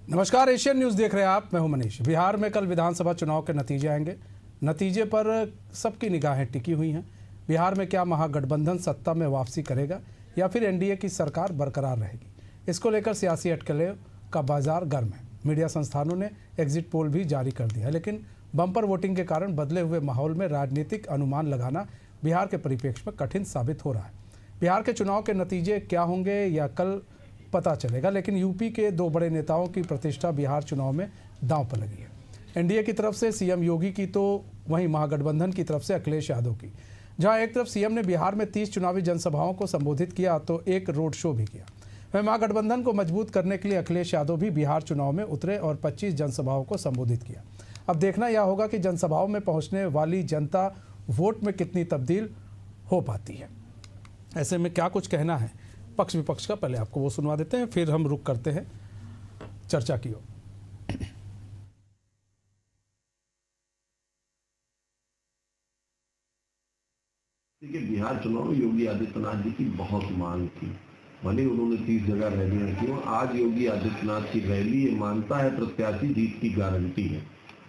नमस्कार, Asian news देख रहे हैं आप। मैं हूं मनीष। बिहार में कल विधानसभा चुनाव के नतीजे आएंगे। नतीजे पर सबकी निगाहें टिकी हुई हैं। बिहार में क्या महागठबंधन सत्ता में वापसी करेगा या फिर एनडीए की सरकार बरकरार रहेगी, इसको लेकर सियासी अटकलें का बाजार गर्म है। मीडिया संस्थानों ने एग्जिट पोल भी जारी कर दिया है, लेकिन बम्पर वोटिंग के कारण बदले हुए माहौल में राजनीतिक अनुमान लगाना बिहार के परिप्रेक्ष्य में कठिन साबित हो रहा है। बिहार के चुनाव के नतीजे क्या होंगे या कल पता चलेगा, लेकिन यूपी के दो बड़े नेताओं की प्रतिष्ठा बिहार चुनाव में दांव पर लगी है। एनडीए की तरफ से सीएम योगी की, तो वहीं महागठबंधन की तरफ से अखिलेश यादव की। जहां एक तरफ सीएम ने बिहार में 30 चुनावी जनसभाओं को संबोधित किया तो एक रोड शो भी किया। वहीं महागठबंधन को मजबूत करने के लिए अखिलेश यादव भी बिहार चुनाव में उतरे और 25 जनसभाओं को संबोधित किया। अब देखना यह होगा कि जनसभाओं में पहुंचने वाली जनता वोट में कितनी तब्दील हो पाती है। ऐसे में क्या कुछ कहना है पक्ष विपक्ष का, पहले आपको वो सुनवा देते हैं, फिर हम रुक करते हैं चर्चा की ओर। देखिए, बिहार चुनाव में योगी आदित्यनाथ जी की बहुत मांग थी। भले उन्होंने 30 जगह रैलियां की। आज योगी आदित्यनाथ की रैली ये मानता है प्रत्याशी जीत की गारंटी है।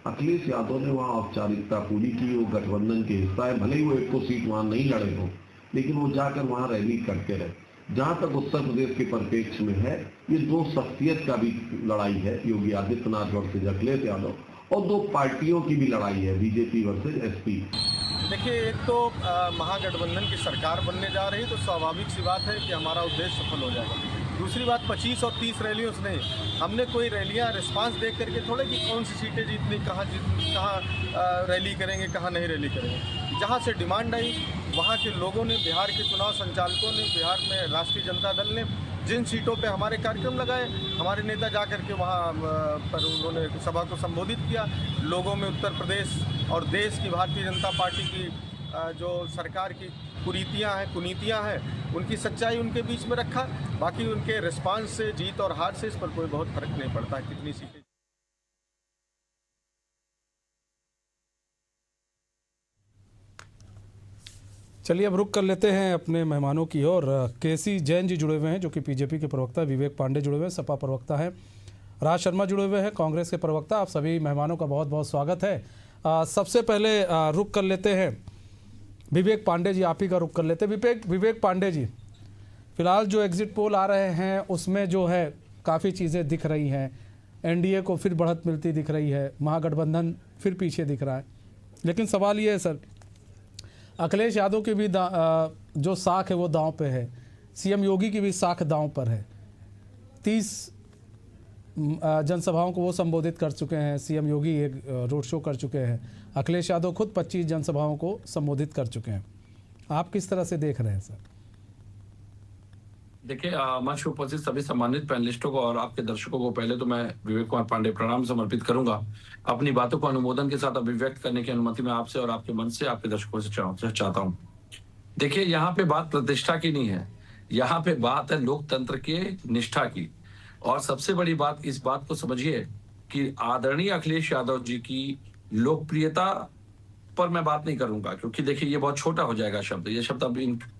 अखिलेश यादव ने वहां औपचारिकता पूरी की। वो गठबंधन के हिस्सा है, भले ही वो एक को सीट वहां नहीं लड़े हो, लेकिन वो जाकर वहां रैली करते रहे। जहां तक उत्तर प्रदेश के परिप्रेक्ष्य में है, ये दो शख्सियत का भी लड़ाई है, योगी आदित्यनाथ वर्सेज अखिलेश यादव, और दो पार्टियों की भी लड़ाई है, बीजेपी वर्सेज एसपी। देखिए, एक तो महागठबंधन की सरकार बनने जा रही, तो स्वाभाविक सी बात है कि हमारा उद्देश्य सफल हो जाएगा। दूसरी बात, 25 और 30 रैलियों से नहीं, हमने कोई रैलियां रिस्पांस देख करके थोड़े कि कौन सी सीटें जीतनी, कहाँ रैली करेंगे, कहाँ नहीं रैली करेंगे। जहाँ से डिमांड आई, वहाँ के लोगों ने, बिहार के चुनाव संचालकों ने, बिहार में राष्ट्रीय जनता दल ने जिन सीटों पे हमारे कार्यक्रम लगाए, हमारे नेता जा करके वहाँ पर उन्होंने सभा को संबोधित किया। लोगों में उत्तर प्रदेश और देश की भारतीय जनता पार्टी की जो सरकार की कुनीतियाँ हैं, उनकी सच्चाई उनके बीच में रखा। बाकी उनके रिस्पांस से, जीत और हार से इस पर कोई बहुत फर्क नहीं पड़ता कितनी सीटें। चलिए अब रुक कर लेते हैं अपने मेहमानों की ओर। केसी जैन जी जुड़े हुए हैं, जो कि बीजेपी के प्रवक्ता, विवेक पांडे जुड़े हुए हैं, सपा प्रवक्ता हैं, राज शर्मा जुड़े हुए हैं, कांग्रेस के प्रवक्ता। आप सभी मेहमानों का बहुत बहुत स्वागत है। सबसे पहले रुक कर लेते हैं विवेक पांडे जी, आप ही का रुक कर लेते हैं। विवेक पांडे जी, फिलहाल जो एग्जिट पोल आ रहे हैं उसमें जो है काफ़ी चीज़ें दिख रही हैं। एनडीए को फिर बढ़त मिलती दिख रही है, महागठबंधन फिर पीछे दिख रहा है। लेकिन सवाल ये है सर, अखिलेश यादव की भी जो साख है वो दांव पे है, सीएम योगी की भी साख दांव पर है। 30 जनसभाओं को वो संबोधित कर चुके हैं, सीएम योगी एक रोड शो कर चुके हैं, अखिलेश यादव खुद 25 जनसभाओं को संबोधित कर चुके हैं। आप किस तरह से देख रहे हैं सर? देखिए, मंच पर उपस्थित सभी सम्मानित पैनलिस्टों को और आपके दर्शकों को पहले तो मैं विवेक कुमार पांडे प्रणाम समर्पित करूंगा। अपनी बातों को अनुमोदन के साथ अभिव्यक्त करने की अनुमति मैं आपसे और आपके मंच से, आपके दर्शकों से चाहता हूं। देखिए, यहाँ पे बात प्रतिष्ठा की नहीं है, यहाँ पे बात है लोकतंत्र के निष्ठा की। और सबसे बड़ी बात, इस बात को समझिए कि आदरणीय अखिलेश यादव जी की लोकप्रियता पर मैं बात नहीं करूंगा, क्योंकि देखिए ये बहुत छोटा हो जाएगा शब्द। ये शब्द अब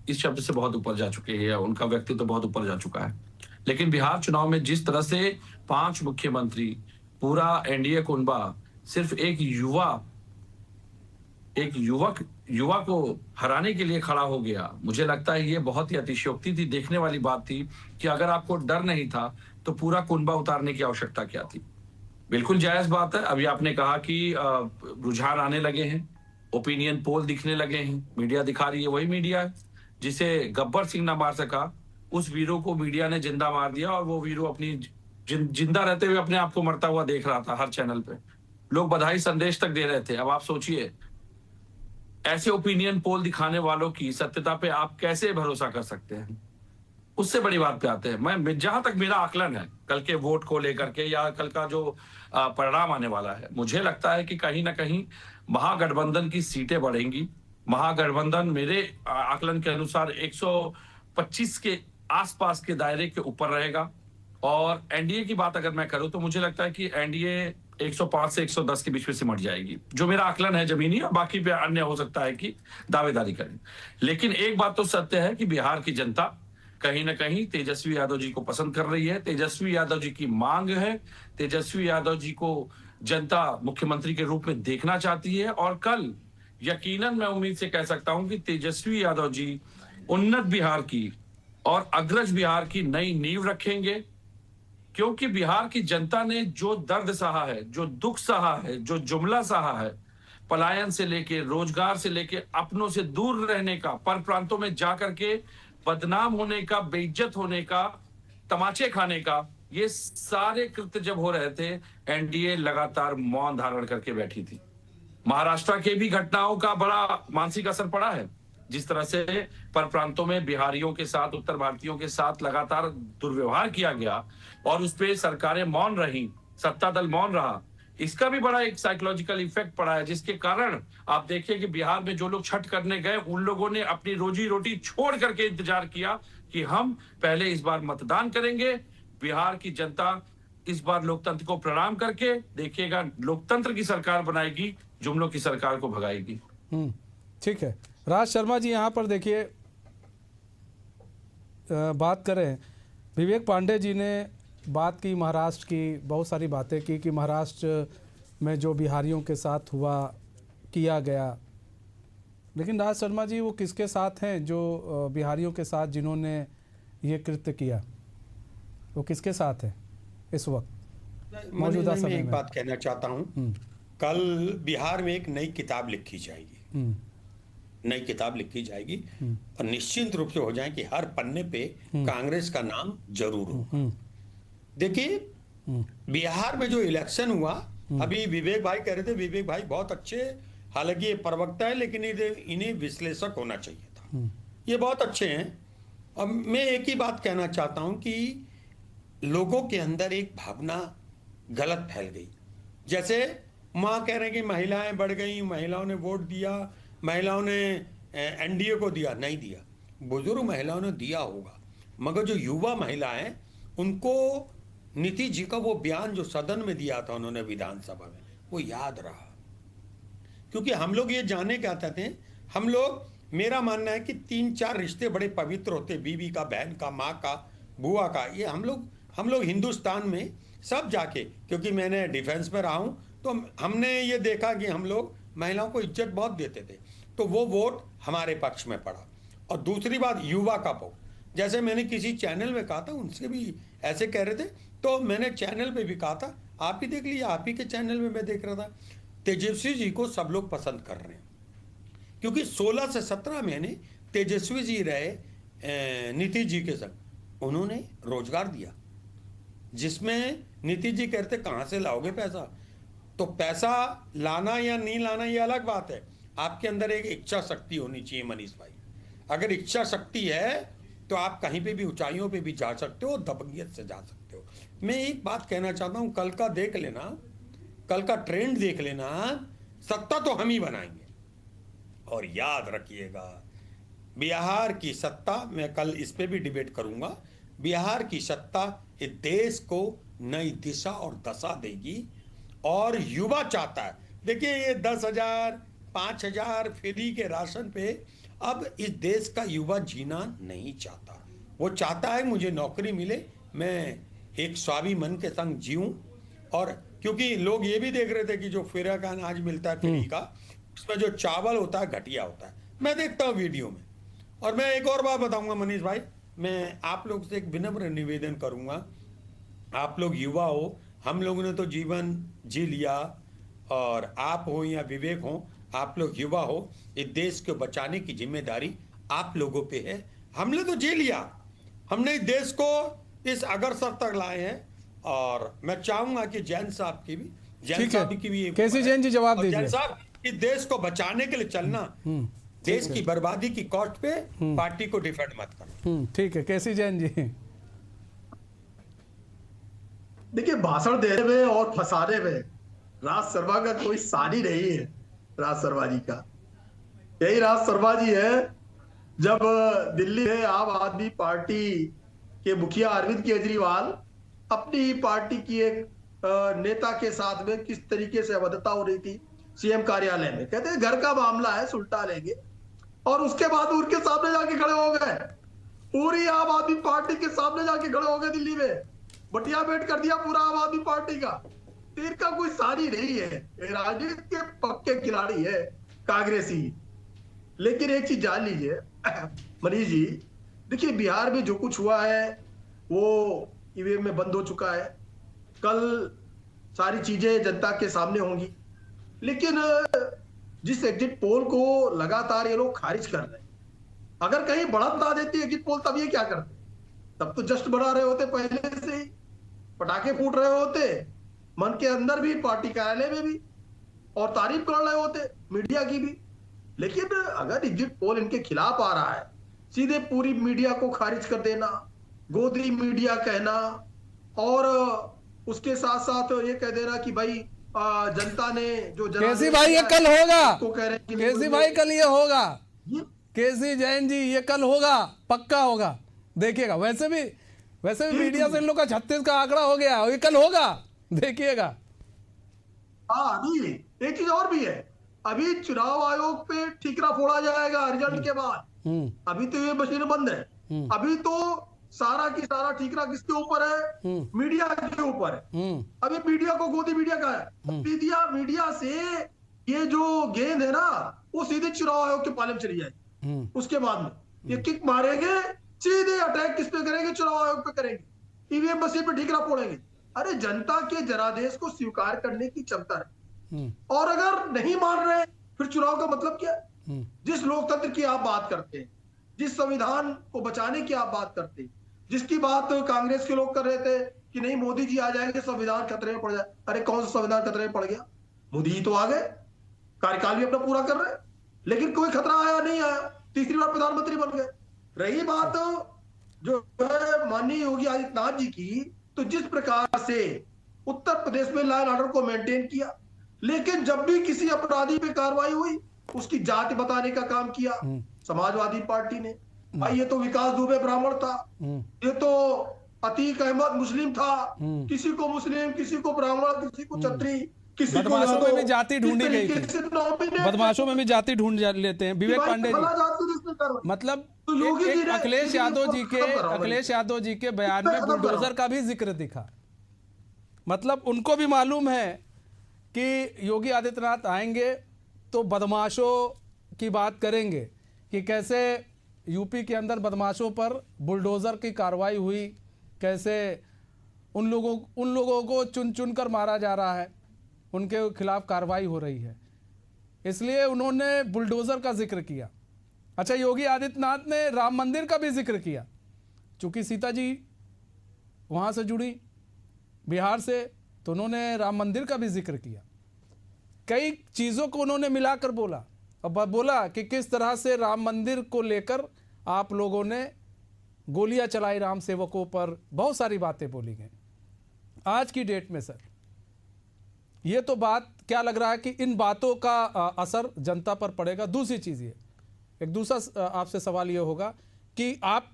इस शब्द से बहुत ऊपर जा चुके हैं, उनका व्यक्तित्व तो बहुत ऊपर जा चुका है। लेकिन बिहार चुनाव में जिस तरह से 5 मुख्यमंत्री, पूरा एनडीए कुनबा सिर्फ एक युवा को हराने के लिए खड़ा हो गया, मुझे लगता है ये बहुत ही अतिशयोक्ति थी। देखने वाली बात थी कि अगर आपको डर नहीं था तो पूरा कुनबा उतारने की आवश्यकता क्या थी। बिल्कुल जायज बात है। अभी आपने कहा कि रुझान आने लगे हैं, ओपिनियन पोल दिखने लगे हैं, मीडिया दिखा रही है, वही मीडिया है जिसे गब्बर सिंह ना मार सका, उस वीरों को मीडिया ने जिंदा मार दिया। और वो वीरों अपनी जिंदा रहते हुए अपने आप को मरता हुआ देख रहा था हर चैनल पे। लोग बधाई संदेश तक दे रहे थे। अब आप सोचिए, ऐसे ओपिनियन पोल दिखाने वालों की सत्यता पे आप कैसे भरोसा कर सकते हैं? उससे बड़ी बात पे आते हैं। मैं जहां तक मेरा आकलन है कल के वोट को लेकर के या कल का जो परिणाम आने वाला है, मुझे लगता है कि कहीं ना कहीं महागठबंधन की सीटें बढ़ेंगी। महागठबंधन मेरे आकलन के अनुसार 125 के आसपास के दायरे के ऊपर रहेगा। और एनडीए की बात अगर मैं करूं तो मुझे लगता है कि एनडीए 105 से 110 के बीच में सिमट जाएगी, जो मेरा आकलन है जमीनी। और बाकी पे अन्य हो सकता है कि दावेदारी करें। लेकिन एक बात तो सत्य है कि बिहार की जनता कहीं ना कहीं तेजस्वी यादव जी को पसंद कर रही है। तेजस्वी यादव जी की मांग है, तेजस्वी यादव जी को जनता मुख्यमंत्री के रूप में देखना चाहती है। और कल यकीनन मैं उम्मीद से कह सकता हूं कि तेजस्वी यादव जी उन्नत बिहार की और अग्रज बिहार की नई नींव रखेंगे, क्योंकि बिहार की जनता ने जो दर्द सहा है, जो दुख सहा है, जो जुमला सहा है, पलायन से लेके, रोजगार से लेके, अपनों से दूर रहने का, पर प्रांतों में जाकर के बदनाम होने का, बेइज्जत होने का, तमाचे खाने का, ये सारे कृत्य जब हो रहे थे, एनडीए लगातार मौन धारण करके बैठी थी। महाराष्ट्र के भी घटनाओं का बड़ा मानसिक असर पड़ा है। जिस तरह से पर प्रांतों में बिहारियों के साथ, उत्तर भारतीयों के साथ लगातार दुर्व्यवहार किया गया और उस पर सरकारें मौन रही, सत्ता दल मौन रहा, इसका भी बड़ा एक साइकोलॉजिकल इफेक्ट पड़ा है, जिसके कारण आप देखिए कि बिहार में जो लोग छठ करने गए, उन लोगों ने अपनी रोजी रोटी छोड़ करके इंतजार किया कि हम पहले इस बार मतदान करेंगे। बिहार की जनता इस बार लोकतंत्र को प्रणाम करके देखिएगा, लोकतंत्र की सरकार बनाएगी, जुमलों की सरकार को भगाएगी। ठीक है। राज शर्मा जी, यहाँ पर देखिए बात करें, विवेक पांडे जी ने बात की महाराष्ट्र की, बहुत सारी बातें की कि महाराष्ट्र में जो बिहारियों के साथ हुआ, किया गया, लेकिन राज शर्मा जी वो किसके साथ हैं? जो बिहारियों के साथ जिन्होंने ये कृत्य किया, वो किसके साथ है इस वक्त मौजूदा समय में? एक बात कहना चाहता हूँ, कल बिहार में एक नई किताब लिखी जाएगी, नई किताब लिखी जाएगी और निश्चित रूप से हो जाए कि हर पन्ने पे कांग्रेस का नाम जरूर हो। देखिए, बिहार में जो इलेक्शन हुआ, अभी विवेक भाई कह रहे थे, विवेक भाई बहुत अच्छे, हालांकि ये प्रवक्ता है लेकिन इन्हें विश्लेषक होना चाहिए था, ये बहुत अच्छे हैं। और मैं एक ही बात कहना चाहता हूं कि लोगों के अंदर एक भावना गलत फैल गई। जैसे माँ कह रहे हैं कि महिलाएं बढ़ गई, महिलाओं ने वोट दिया, महिलाओं ने एनडीए को दिया, नहीं दिया। बुजुर्ग महिलाओं ने दिया होगा, मगर जो युवा महिलाएं, उनको नीतीश जी का वो बयान जो सदन में दिया था उन्होंने विधानसभा में, वो याद रहा। क्योंकि हम लोग ये जानने क्या चाहते हैं, हम लोग, मेरा मानना है कि 3-4 रिश्ते बड़े पवित्र होते, बीवी का, बहन का, माँ का, बुआ का। ये हम लोग हिंदुस्तान में सब जाके, क्योंकि मैंने डिफेंस में रहा हूँ, तो हमने ये देखा कि हम लोग महिलाओं को इज्जत बहुत देते थे, तो वो वोट हमारे पक्ष में पड़ा। और दूसरी बात, युवा का वोट, जैसे मैंने किसी चैनल में कहा था, उनसे भी ऐसे कह रहे थे, तो मैंने चैनल पे भी कहा था, आप ही देख लीजिए, आप ही के चैनल में मैं देख रहा था, तेजस्वी जी को सब लोग पसंद कर रहे हैं, क्योंकि 16 से 17 महीने तेजस्वी जी रहे नीतीश जी के संग, उन्होंने रोजगार दिया, जिसमें नीतीश जी कहते कहाँ से लाओगे पैसा, तो पैसा लाना या नहीं लाना ये अलग बात है, आपके अंदर एक इच्छा शक्ति होनी चाहिए मनीष भाई। अगर इच्छा शक्ति है तो आप कहीं पे भी, ऊंचाइयों पे भी जा सकते हो, दबंगियत से जा सकते हो। मैं एक बात कहना चाहता हूं, कल का देख लेना, कल का ट्रेंड देख लेना, सत्ता तो हम ही बनाएंगे। और याद रखिएगा, बिहार की सत्ता, मैं कल इस पे भी डिबेट करूंगा, बिहार की सत्ता इस देश को नई दिशा और दशा देगी। और युवा चाहता है, देखिए ये 10,000 5,000 फ्री के राशन पे अब इस देश का युवा जीना नहीं चाहता। वो चाहता है मुझे नौकरी मिले, मैं एक स्वाभिमान के संग जीऊं। और क्योंकि लोग ये भी देख रहे थे कि जो फ्री का अनाज मिलता है फ्री का, उसमें जो चावल होता है घटिया होता है, मैं देखता हूँ वीडियो में। और मैं एक और बात बताऊंगा मनीष भाई, मैं आप लोग से एक विनम्र निवेदन करूंगा, आप लोग युवा हो, हम लोगों ने तो जीवन जी लिया, और आप हो या विवेक हो, आप लोग युवा हो, इस देश को बचाने की जिम्मेदारी आप लोगों पे है। हमने तो जी लिया, हमने इस देश को इस अग्रसर तक लाए हैं। और मैं चाहूंगा कि जैन साहब की भी, जैन साहब की भी, कैसी जैन जी जवाब दीजिए। जैन साहब, इस देश को बचाने के लिए चलना, देश की बर्बादी की कॉस्ट पे पार्टी को डिफेंड मत करना। ठीक है, कैसी जैन जी? देखिए, भाषण देने में और फंसाने में राज शर्मा का कोई सानी नहीं है। राज शर्मा जी का यही राज शर्मा जी है, जब दिल्ली में आम आदमी पार्टी के मुखिया अरविंद केजरीवाल अपनी ही पार्टी की एक नेता के साथ में किस तरीके से अभद्रता हो रही थी सीएम कार्यालय में, कहते हैं घर का मामला है सुलटा लेंगे, और उसके बाद उनके सामने जाके खड़े हो गए पूरी आम आदमी पार्टी के सामने जाके खड़े हो गए दिल्ली में, बटिया बैठ कर दिया पूरा आम आदमी पार्टी का। तो इनका कोई सानी नहीं है, राजनीति के पक्के खिलाड़ी है कांग्रेसी। लेकिन एक चीज जान लीजिए मनीष जी, देखिए बिहार में जो कुछ हुआ है वो ईवीएम में बंद हो चुका है। कल सारी चीजें जनता के सामने होंगी, लेकिन जिस एग्जिट पोल को लगातार ये लोग खारिज कर रहे हैं, अगर कहीं बढ़त ना देती एग्जिट पोल तब ये क्या करते? तब तो जश्न बना रहे होते, पहले से ही पटाखे फूट रहे होते मन के अंदर भी, पार्टी कार्यालय में भी, और तारीफ कर रहे होते मीडिया की भी। लेकिन अगर एग्जिट पोल इनके खिलाफ आ रहा है, सीधे पूरी मीडिया को खारिज कर देना, गोदरी मीडिया कहना, और उसके साथ साथ ये कह देना कि भाई जनता ने जो केसी भाई ये कल होगा, कह रहे हैं केसी भाई कल ये होगा, केसी जैन जी ये कल होगा, पक्का होगा, देखिएगा। वैसे भी मीडिया से इन लोग का 36 का आंकड़ा हो गया, ये कल होगा, देखिएगा। हाँ नहीं, एक चीज और भी है, अभी चुनाव आयोग पे ठीकरा फोड़ा जाएगा रिजल्ट के बाद। अभी तो ये मशीन बंद है, अभी तो सारा की सारा ठीकरा किसके ऊपर है? मीडिया के ऊपर है। अभी मीडिया को गोदी मीडिया का है, मीडिया से ये जो गेंद है ना वो सीधे चुनाव आयोग के पाले में चली जाएगी। उसके बाद में ये किक मारेंगे, सीधे अटैक किस पे करेंगे? चुनाव आयोग पे करेंगे, ईवीएम मशीन पे ठीकरा फोड़ेंगे। अरे जनता के जनादेश को स्वीकार करने की क्षमता है, और अगर नहीं मान रहे फिर चुनाव का मतलब क्या है? जिस लोकतंत्र की आप बात करते हैं, जिस संविधान को बचाने की आप बात करते हैं, जिसकी बात कांग्रेस के लोग कर रहे थे कि नहीं मोदी जी आ जाएंगे संविधान खतरे में पड़ जाए। अरे कौन सा संविधान खतरे में पड़ गया? मोदी जी तो आ गए, कार्यकाल भी अपना पूरा कर रहे, लेकिन कोई खतरा आया नहीं आया, तीसरी बार प्रधानमंत्री बन गए। रही बात जो है माननीय योगी आदित्यनाथ जी की, तो जिस प्रकार से उत्तर प्रदेश में लॉ एंड ऑर्डर को मेंटेन किया, लेकिन जब भी किसी अपराधी पे कार्रवाई हुई उसकी जाति बताने का काम किया समाजवादी पार्टी ने। भाई ये तो विकास दुबे ब्राह्मण था, ये तो अतीक अहमद मुस्लिम था, किसी को मुस्लिम, किसी को ब्राह्मण, किसी को क्षत्रिय, किसी को बदमाशों में भी जाति ढूंढी गई थी, बदमाशों में भी जाति ढूंढ लेते हैं विवेक पांडे जी। मतलब एक अखिलेश यादव जी के बयान में बुलडोजर का भी जिक्र दिखा। मतलब उनको भी मालूम है कि योगी आदित्यनाथ आएंगे तो बदमाशों की बात करेंगे कि कैसे यूपी के अंदर बदमाशों पर बुलडोजर की कार्रवाई हुई, कैसे उन लोगों को चुन चुन कर मारा जा रहा है, उनके खिलाफ कार्रवाई हो रही है, इसलिए उन्होंने बुलडोजर का जिक्र किया। अच्छा, योगी आदित्यनाथ ने राम मंदिर का भी जिक्र किया, चूंकि सीता जी वहाँ से जुड़ी बिहार से, तो उन्होंने राम मंदिर का भी जिक्र किया। कई चीज़ों को उन्होंने मिलाकर बोला, और बोला कि किस तरह से राम मंदिर को लेकर आप लोगों ने गोलियां चलाई राम सेवकों पर, बहुत सारी बातें बोली गई। आज की डेट में सर ये तो बात क्या लग रहा है कि इन बातों का असर जनता पर पड़ेगा। दूसरी चीज़ ये, एक दूसरा आपसे सवाल ये होगा कि आप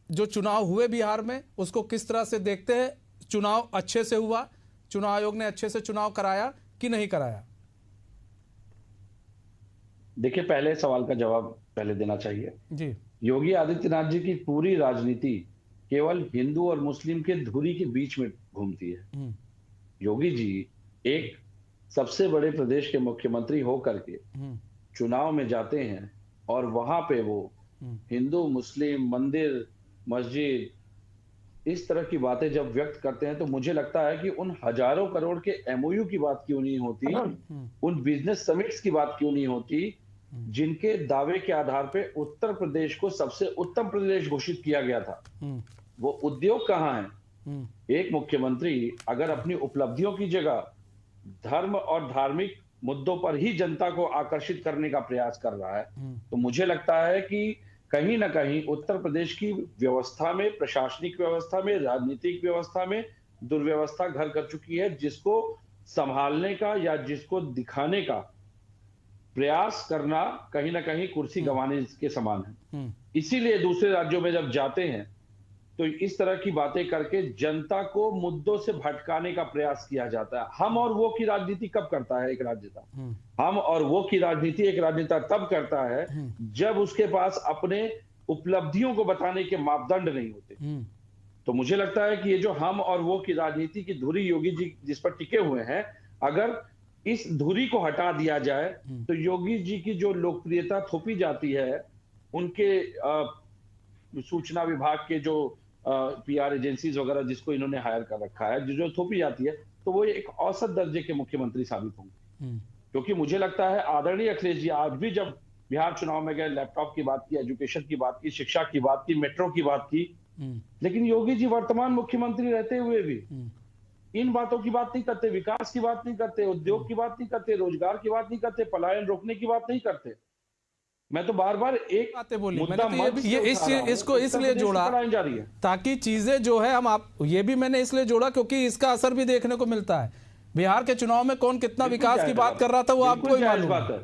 जो चुनाव हुए बिहार में उसको किस तरह से देखते हैं? चुनाव अच्छे से हुआ? चुनाव आयोग ने अच्छे से चुनाव कराया कि नहीं कराया? देखिए, पहले सवाल का जवाब पहले देना चाहिए जी। योगी आदित्यनाथ जी की पूरी राजनीति केवल हिंदू और मुस्लिम के धुरी के बीच में घूमती है। योगी जी एक सबसे बड़े प्रदेश के मुख्यमंत्री होकर के चुनाव में जाते हैं और वहां पे वो हिंदू मुस्लिम मंदिर मस्जिद इस तरह की बातें जब व्यक्त करते हैं तो मुझे लगता है कि उन हजारों करोड़ के एमओयू की बात क्यों नहीं होती, उन बिजनेस समिट्स की बात क्यों नहीं होती जिनके दावे के आधार पे उत्तर प्रदेश को सबसे उत्तम प्रदेश घोषित किया गया था। वो उद्योग कहाँ है? एक मुख्यमंत्री अगर अपनी उपलब्धियों की जगह धर्म और धार्मिक मुद्दों पर ही जनता को आकर्षित करने का प्रयास कर रहा है, तो मुझे लगता है कि कहीं ना कहीं उत्तर प्रदेश की व्यवस्था में, प्रशासनिक व्यवस्था में, राजनीतिक व्यवस्था में दुर्व्यवस्था घर कर चुकी है, जिसको संभालने का या जिसको दिखाने का प्रयास करना कहीं ना कहीं कुर्सी गंवाने के समान है। इसीलिए दूसरे राज्यों में जब जाते हैं तो इस तरह की बातें करके जनता को मुद्दों से भटकाने का प्रयास किया जाता है। हम और वो की राजनीति कब करता है एक राजनेता? हम और वो की राजनीति एक राजनेता तब करता है जब उसके पास अपने उपलब्धियों को बताने के मापदंड नहीं होते। तो मुझे लगता है कि ये जो हम और वो की राजनीति की धुरी योगी जी जिस पर टिके हुए हैं, अगर इस धुरी को हटा दिया जाए तो योगी जी की जो लोकप्रियता थोपी जाती है उनके सूचना विभाग के जो पीआर एजेंसीज वगैरह जिसको इन्होंने हायर कर रखा है, जो थोपी जाती है, तो वो एक औसत दर्जे के मुख्यमंत्री साबित होंगे। क्योंकि मुझे लगता है आदरणीय अखिलेश जी आज भी जब बिहार चुनाव में गए, लैपटॉप की बात की, एजुकेशन की बात की, शिक्षा की बात की, मेट्रो की बात की, लेकिन योगी जी वर्तमान मुख्यमंत्री रहते हुए भी इन बातों की बात नहीं करते, विकास की बात नहीं करते, उद्योग की बात नहीं करते, रोजगार की बात नहीं करते, पलायन रोकने की बात नहीं करते। मैं तो बार बार एक बातें बोली, मुद्दा मैंने तो ये इसको इसलिए जोड़ा जा रही है ताकि चीजें जो है हम आप ये भी मैंने इसलिए जोड़ा क्योंकि इसका असर भी देखने को मिलता है। बिहार के चुनाव में कौन कितना विकास की बात कर रहा था वो आपको ही मालूम है।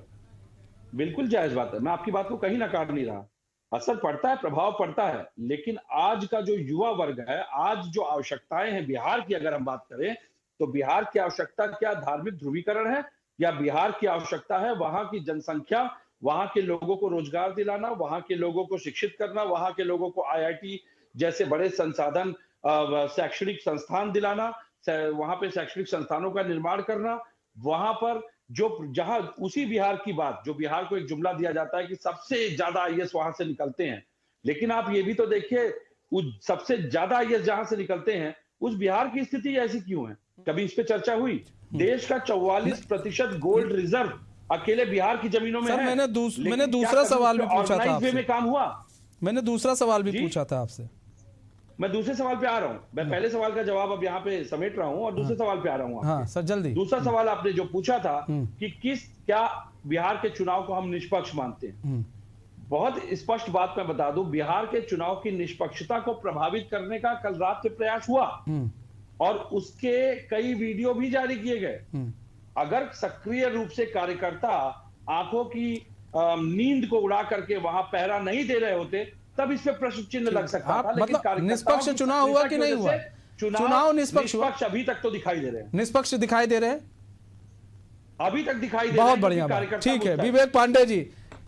बिल्कुल जायज बात है, मैं आपकी बात को कहीं नकार नहीं रहा। असर पड़ता है, प्रभाव पड़ता है, लेकिन आज का जो युवा वर्ग है, आज जो आवश्यकताएं हैं बिहार की अगर हम बात करें तो बिहार की आवश्यकता क्या धार्मिक ध्रुवीकरण है, या बिहार की आवश्यकता है वहां की जनसंख्या, वहां के लोगों को रोजगार दिलाना, वहां के लोगों को शिक्षित करना, वहां के लोगों को आईआईटी जैसे बड़े संसाधन शैक्षणिक संस्थान दिलाना, वहां पे शैक्षणिक संस्थानों का निर्माण करना, वहां पर जो जहां उसी बिहार की बात, जो बिहार को एक जुमला दिया जाता है कि सबसे ज्यादा आईएएस वहां से निकलते हैं, लेकिन आप ये भी तो देखिए सबसे ज्यादा आईएएस जहां से निकलते हैं उस बिहार की स्थिति ऐसी क्यों है? कभी इस पे चर्चा हुई? देश का 44% गोल्ड रिजर्व अकेले बिहार की जमीनों में सर, है। मैंने दूसरा सवाल भी पूछा था आपसे। में काम हुआ। मैंने दूसरा सवाल भी पूछा था आपसे। मैं दूसरे सवाल पे आ रहा हूं। मैं पहले सवाल का जवाब अब यहाँ पे समेट रहा हूं और दूसरे सवाल पे आ रहा हूं। हाँ सर, जल्दी। दूसरा सवाल आपने जो पूछा था कि क्या बिहार के चुनाव को हम निष्पक्ष मानते हैं? बहुत स्पष्ट बात मैं बता दूं, बिहार के चुनाव की निष्पक्षता को प्रभावित करने का कल रात से प्रयास हुआ और उसके कई वीडियो भी जारी किए गए। अगर सक्रिय रूप से कार्यकर्ता आंखों की नींद को उड़ा करके वहां पहरा नहीं दे रहे होते तब इस पे प्रश्न चिन्ह लग सकता था। लेकिन मतलब निष्पक्ष चुनाव हुआ कि नहीं हुआ? चुनाव निष्पक्ष हुआ? अभी तक तो दिखाई दे रहे हैं, निष्पक्ष दिखाई दे रहे हैं, अभी तक दिखाई दे रहे हैं। बहुत बढ़िया, ठीक है। विवेक पांडे जी,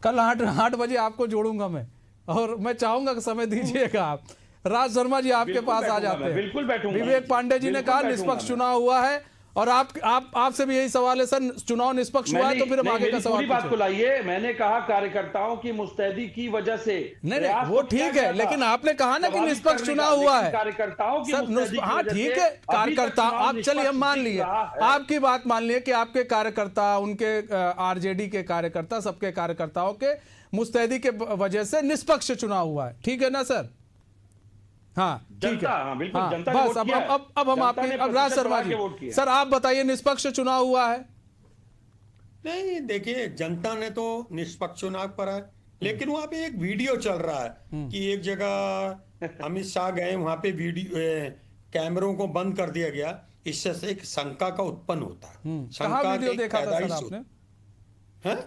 कल 8 बजे आपको जोड़ूंगा मैं, और मैं चाहूंगा कि समय दीजिएगा आप। राज शर्मा जी आपके पास आ जाते हैं। बिल्कुल बैठूंगा। विवेक पांडे जी ने कहा निष्पक्ष चुनाव हुआ है और आपसे भी यही सवाल है सर, चुनाव निष्पक्ष हुआ है तो फिर हम आगे का सवाल बात को लाइए। मैंने कहा कार्यकर्ताओं की मुस्तैदी की वजह से नहीं वो ठीक है, लेकिन आपने कहा ना कि निष्पक्ष चुनाव हुआ है कार्यकर्ताओं की। हाँ ठीक है, कार्यकर्ता आप चलिए हम मान लिए, आपकी बात मान लिए कि आपके कार्यकर्ता, उनके आरजेडी के कार्यकर्ता, सबके कार्यकर्ताओं के मुस्तैदी के वजह से निष्पक्ष चुनाव हुआ है, ठीक है ना सर? हाँ ठीक है। हाँ, बिल्कुल, जनता बस अब हम आपके, अब राज शर्मा जी सर आप बताइए, निष्पक्ष चुनाव हुआ है? नहीं, देखिए जनता ने तो निष्पक्ष चुनाव करा है, लेकिन वहां पे एक वीडियो चल रहा है कि एक जगह अमित शाह गए, वहां पे वीडियो कैमरों को बंद कर दिया गया। इससे एक शंका का उत्पन्न होता है। कहाँ वीडियो देखा था सर आपने? हैं?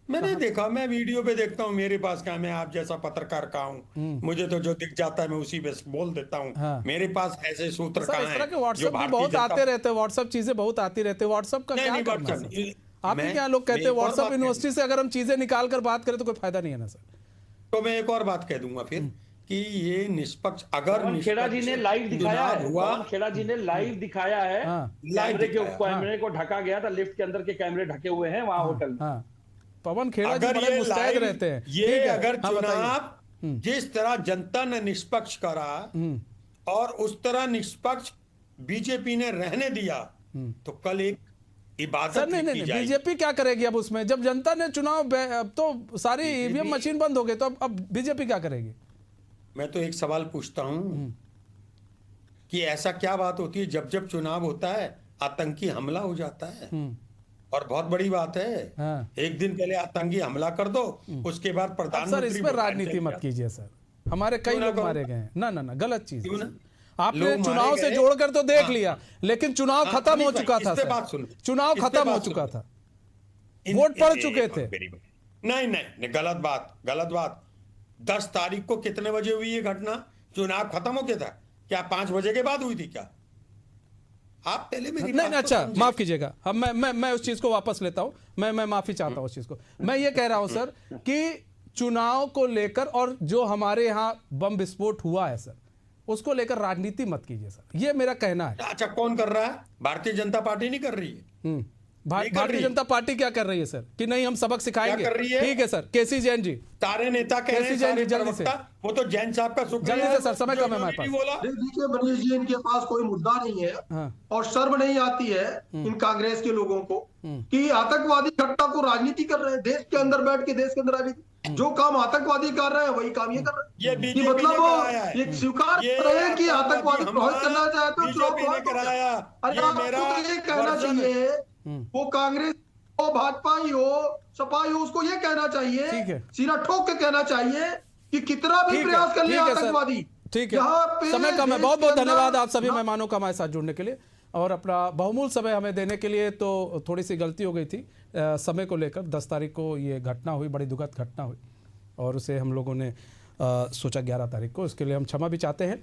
मैंने देखा, मैं वीडियो पे देखता हूँ, मेरे पास क्या, मैं आप जैसा पत्रकार का हूँ, मुझे तो जो दिख जाता है मैं उसी पे बोल देता हूँ। हाँ। मेरे पास ऐसे सूत्र कहाँ हैं? इस तरह के व्हाट्सएप भी बहुत आते रहते हैं, व्हाट्सएप चीजें बहुत आती रहती है। व्हाट्सएप का क्या करना है? आपके क्या लोग कहते हैं व्हाट्सएप यूनिवर्सिटी से अगर हम चीजें निकाल कर बात करें तो कोई फायदा नहीं है ना सर? तो मैं एक और बात कह दूंगा फिर कि ये निष्पक्ष, अगर खेड़ा जी ने लाइव दिखाया है, खेड़ा जी ने लाइव दिखाया है, कैमरे को ढका गया था, लिफ्ट के अंदर के कैमरे ढके हुए हैं वहां होटल में। पवन खेड़ा जी बड़े मुस्तैद रहते हैं। ये अगर चुनाव जिस तरह जनता ने निष्पक्ष करा और उस तरह निष्पक्ष बीजेपी ने रहने दिया तो कल एक इबादत सर नहीं बीजेपी क्या करेगी अब उसमें? जब जनता ने चुनाव, अब तो सारी ईवीएम मशीन बंद हो गई, तो अब बीजेपी क्या करेगी? मैं तो एक सवाल पूछता हूं कि ऐसा क्या बात होती है जब जब चुनाव होता है आतंकी हमला हो जाता है? और बहुत बड़ी बात है। हाँ। एक दिन पहले आतंकी हमला कर दो, उसके बाद प्रधानमंत्री। सर इस पर राजनीति मत कीजिए सर, हमारे कई लोग मारे गए हैं। ना गलत चीज। आपने चुनाव से जोड़कर तो देख लिया, लेकिन चुनाव खत्म हो चुका था सर, चुनाव खत्म हो चुका था, वोट पड़ चुके थे। नहीं, गलत बात। 10 तारीख को कितने बजे हुई ये घटना? चुनाव खत्म हो गया था क्या? 5 बजे के बाद हुई थी क्या? आप पहले मेरी नहीं अच्छा माफ कीजिएगा, अब मैं उस चीज को वापस लेता हूं, मैं माफी चाहता हूं उस चीज को। मैं ये कह रहा हूं सर कि चुनाव को लेकर और जो हमारे यहाँ बम विस्फोट हुआ है सर, उसको लेकर राजनीति मत कीजिए सर, ये मेरा कहना है। अच्छा, कौन कर रहा है? भारतीय जनता पार्टी नहीं कर रही है। भारतीय जनता पार्टी क्या कर रही है सर कि नहीं हम सबक सिखाएंगे? क्या कर रही है? ठीक है सर। केसी जैन जी, सारे नेता कह रहे हैं, सारे प्रवक्ता, वो तो जैन साहब का शुक्रिया जल्दी से सर, समय जो कम है हमारे उन्होंने पास। बोला। देखिए मनीष जी, इनके पास कोई मुद्दा नहीं है हाँ। और शर्म नहीं आती है इन कांग्रेस के लोगों को कि आतंकवादी घटना को राजनीति कर रहे हैं। देश के अंदर बैठ के देश के अंदर राजनीति, जो काम आतंकवादी कर रहे हैं वही काम ये कर रहे ये हैं। बीजेपी मतलब ने वो कराया है। ये स्वीकार ये कर रहे हैं कि आतंकवादी हमला प्रभावित करना चाहते हो, चुनाव बीजेपी ने प्रभावित कराया। अरे ये आपको मेरा तो ये कहना वर्जन है। चाहिए, वो कांग्रेस हो, भाजपा ही हो, सपा ही हो, उसको ये कहना चाहिए, ठीक है। सीना ठोक के कहना चाहिए कि कितना भी ठीक है, प्रयास कर ले ठीक है सर। आतंकवादी, ठीक है, यहाँ पे समय कम है। देश बहुत के बहुत अंदर- धन्यवाद आप सभी मेहमानों का हमारे साथ जुड़ने के लिए और अपना बहुमूल्य समय हमें देने के लिए। तो थोड़ी सी गलती हो गई थी समय को लेकर। 10 तारीख को ये घटना हुई, बड़ी दुखद घटना हुई और उसे हम लोगों ने सोचा 11 तारीख को। इसके लिए हम क्षमा भी चाहते हैं।